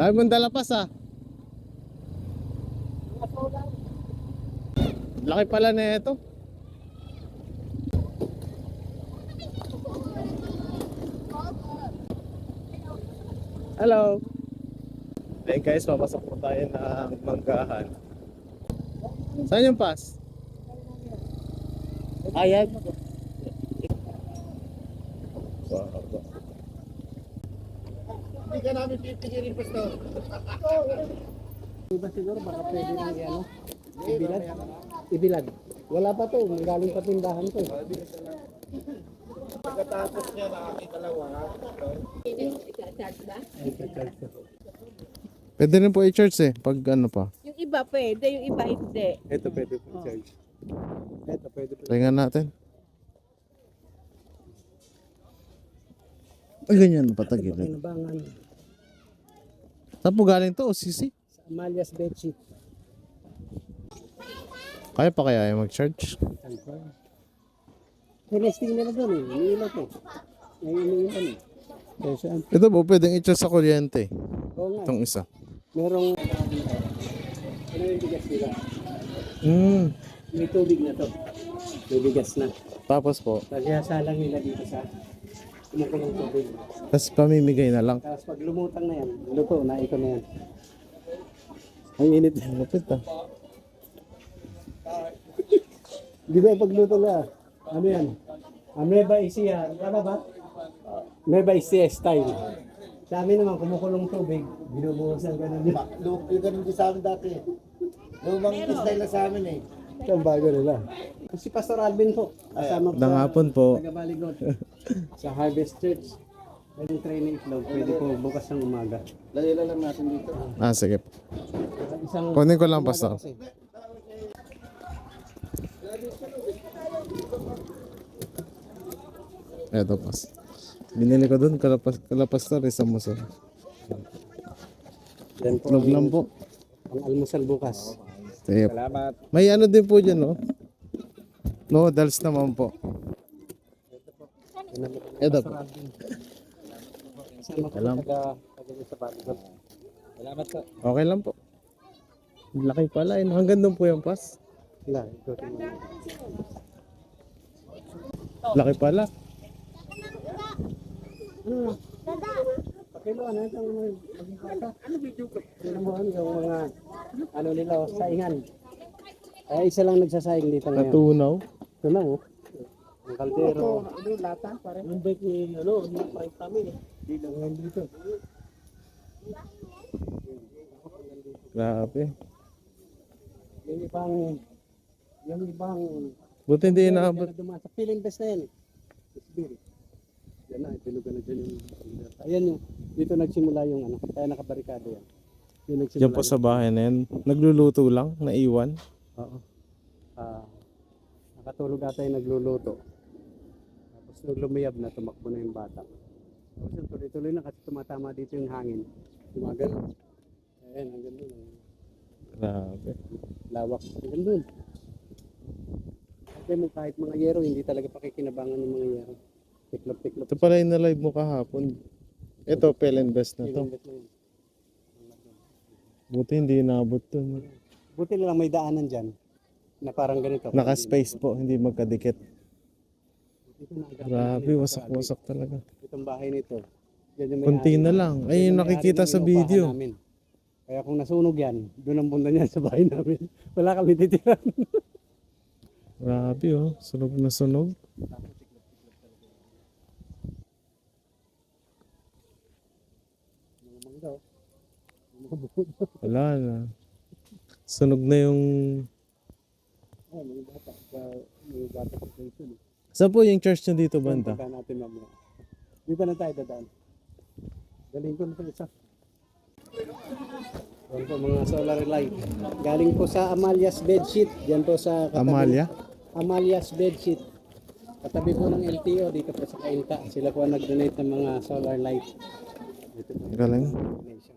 Dami mong dalapas ah. Laki pala na ito. Hello. Hey guys, papasok po tayo ng Manggahan. Saan yung pass? Ayan. Hindi ka namin pipigilin, Pastor. Iba siguro baka pwede nang ano, ibilad. Ibilad. Wala pa to, galing pa tindahan to. Pagkatapos niya na aking dalawa, Pwede rin po i-charge eh, pag ano pa. Yung iba pwede, yung iba hindi. Ito pwede po charge. Ito pwede po. Tingnan natin. Ay, ganyan patagilid. Pinabangan Saan po galing to? OCC? sa Amalia's Bedsheet. Kaya pa kaya yung mag-charge? Tinesting nila doon eh, iniilaw to. Ngayon iniilaw eh. Kaya saan? Ito po, pwedeng i-charge sa kuryente. Oo nga, Itong isa. merong ano yung bigas nila? May tubig na to. May bigas na. Tapos po, Pagsasalang nila dito sa kumukulong tubig. tapos pamimigay na lang. Tapos pag lumutang na yan, luto na, ito na yan. Ang init. Lapit ah. Di ba pagluto na? Ano yan? Ameba Isia. Ano ba? Ameba Isia style. Sa amin naman, kumukulong tubig. Binubuhusan ganun yun. yung ganun din sa amin dati. Lumang style na sa amin eh. Ito ang bago nila. Si Pastor Alvin po. Kasama Magandang hapon po. Taga-Baligot. Sa Harvest Church. Pwedeng try na itlog. Pwede po bukas ng umaga. Layla lang natin dito. Ah, sige. Isang Kunin ko lang pastor. kasi. Eto pas. Binili ko dun, kalapastor, isang muso. Yan po Itlog lang po. ang almusal bukas. Sige. Salamat. May ano din po dyan, no? Noodles naman po. Eto po. Kasama po Alam. taga sa Baligot. Salamat po. Okay lang po. Laki pala, eh. Hanggang doon po yung pas. Wala, ito. Laki pala. Ano? Pakilo, ano itong maging bata? Ano video ko? Ano mo yung mga ano nila, saingan. Kaya isa lang nagsasaing dito ngayon. Natunaw. Ito lang oh. Ang kaldero. Ano, lata, pare. Yung bike ni, ano, yung bike kami eh. Hindi lang ngayon dito. Grabe. Yung ibang, Buti hindi inaabot. yan na dumaan sa Philippine Best na yan. Isbiri. Yan na, tinugan na dyan yung, ayan yung, dito nagsimula yung ano, kaya nakabarikado yan. Yung nagsimula Diyan po sa bahay na yan. Nagluluto lang, naiwan. Oo. Nakatulog ata yung nagluluto. Tapos nung lumiyab na, tumakbo na yung bata. Tapos yung tuloy-tuloy na kasi tumatama dito yung hangin. Tumagal. Ayan, hanggang doon. Grabe. Lawak. Hanggang doon. Kasi mo kahit mga yero, hindi talaga pakikinabangan ng mga yero. Tiklop-tiklop. Ito pala yung na-live mo kahapon. Ito, Pelinvest na to. Ilang na yun. Buti hindi inaabot to. Buti na lang may daanan dyan na parang ganito. Naka-space po, hindi magkadikit. Dito na agad. Grabe, wasak-wasak talaga. Itong bahay nito. Yan yung Kunti may-ari. na lang. Yan Ay, yung may-ari nakikita ng sa inuupahan video. namin. Kaya kung nasunog yan, doon ang punta niya sa bahay namin. Wala kami titira. Grabe oh, sunog na sunog. Wala na. Sunog na yung... Mga bata. Mga bata sa station. Saan po yung church nyo dito, banda? Punta natin mamaya. Dito na tayo dadaan. Galing ko na sa isa. Yan po mga solar light. Galing po sa Amalia's Bedsheet. Diyan po sa Amalia? Amalia's Bedsheet. Katabi po ng LTO dito po sa Kainta. Sila po ang nag-donate ng mga solar light. Ito po. Galing. Donation.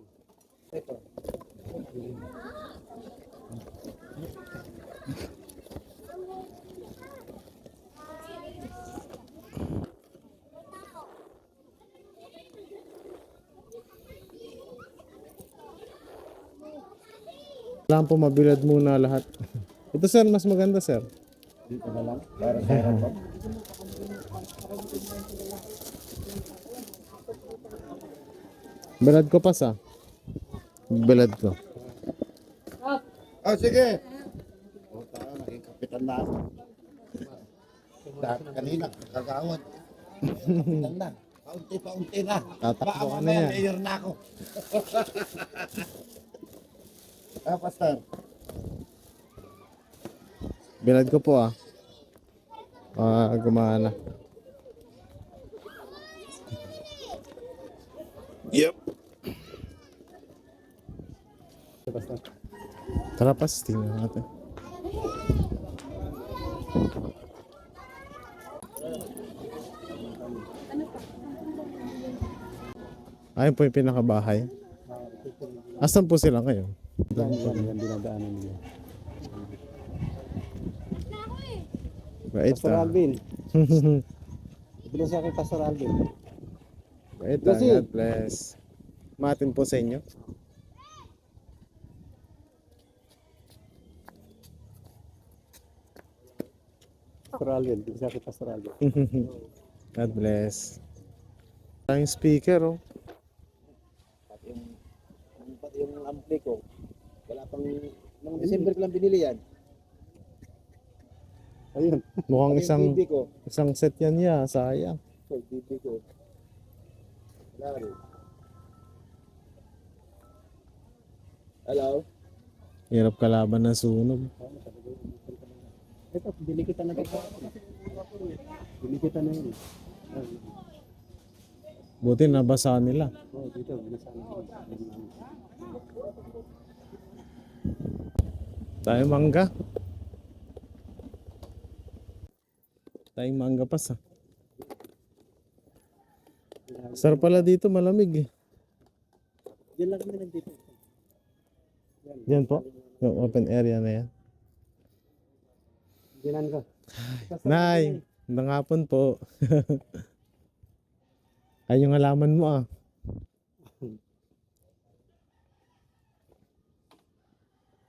Ito. Kailangan po mabilad muna lahat. Ito sir, mas maganda sir. Dito na lang. Para sa harapan. Bilad ko pa sa. Bilad ko. Oh, sige. Oh, tayo, naging kapitan na ako. Dahil kanina, kagawad. Kapitan na. Paunti-paunti na. Tatakbo ka na Mamaya, yan. mayor na ako. Pastor. Bilad ko po ah. Gumana. Yep. Basta. Tara pas, tingnan natin. Ayun po yung pinakabahay. Asan po sila ngayon? Yan dinadaanan nila. Wait Pastor ah. Alvin. Bila sa akin, Pastor Alvin. Wait ah, Kasi- God bless. Matin po sa inyo. Pastor Alvin. Bila sa akin, Pastor Alvin. God bless. Tayong speaker oh. Pati yung ampli ko, wala pang, nung December ko lang binili yan. Ayun. Mukhang Pati yung isang TV ko, set yan niya, sayang. TV ko. Wala rin. Hello? Hirap kalaban ng sunog. Ito, bili kita na kita. Bili kita na yun. Buti nabasa nila. Oh, dito, binasaan ko. Tayo mangga. Tayong mangga pa sa. Sarap pala dito, malamig eh. Diyan lang kami nandito. Diyan po, yung open area na yan. Diyan ko. Nay, magandang hapon po. Ay, yung halaman mo ah.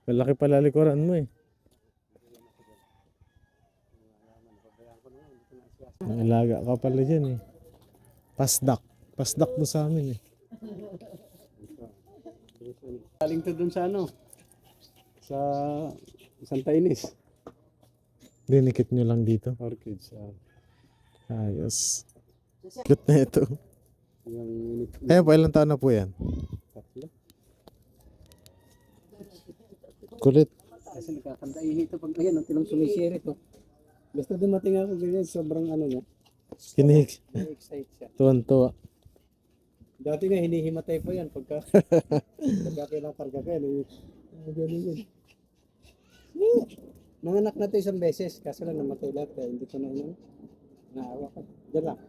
Malaki pala likuran mo eh. Nailaga ka pala dyan eh. Pasdak. Pasdak mo sa amin eh. Galing to dun sa ano? Sa Santa Ines. Dinikit nyo lang dito. Orchids. Ayos. Cute na ito. Yung Ayan po, ilang taon na po yan? tatlo. Kulit. Kasi nakakandaihi ito pag ayan, ang tilang sumisiri ito. Basta dumating ako ganyan, sobrang ano niya. Kinig. Na-excite siya. Tuwan-tuwa. Dati nga hinihimatay pa yan pagka kailang karga ka yan. Ganun yun. Nanganak na ito isang beses, kaso lang namatay lahat kaya hindi ko na naawa ka. Diyan lang.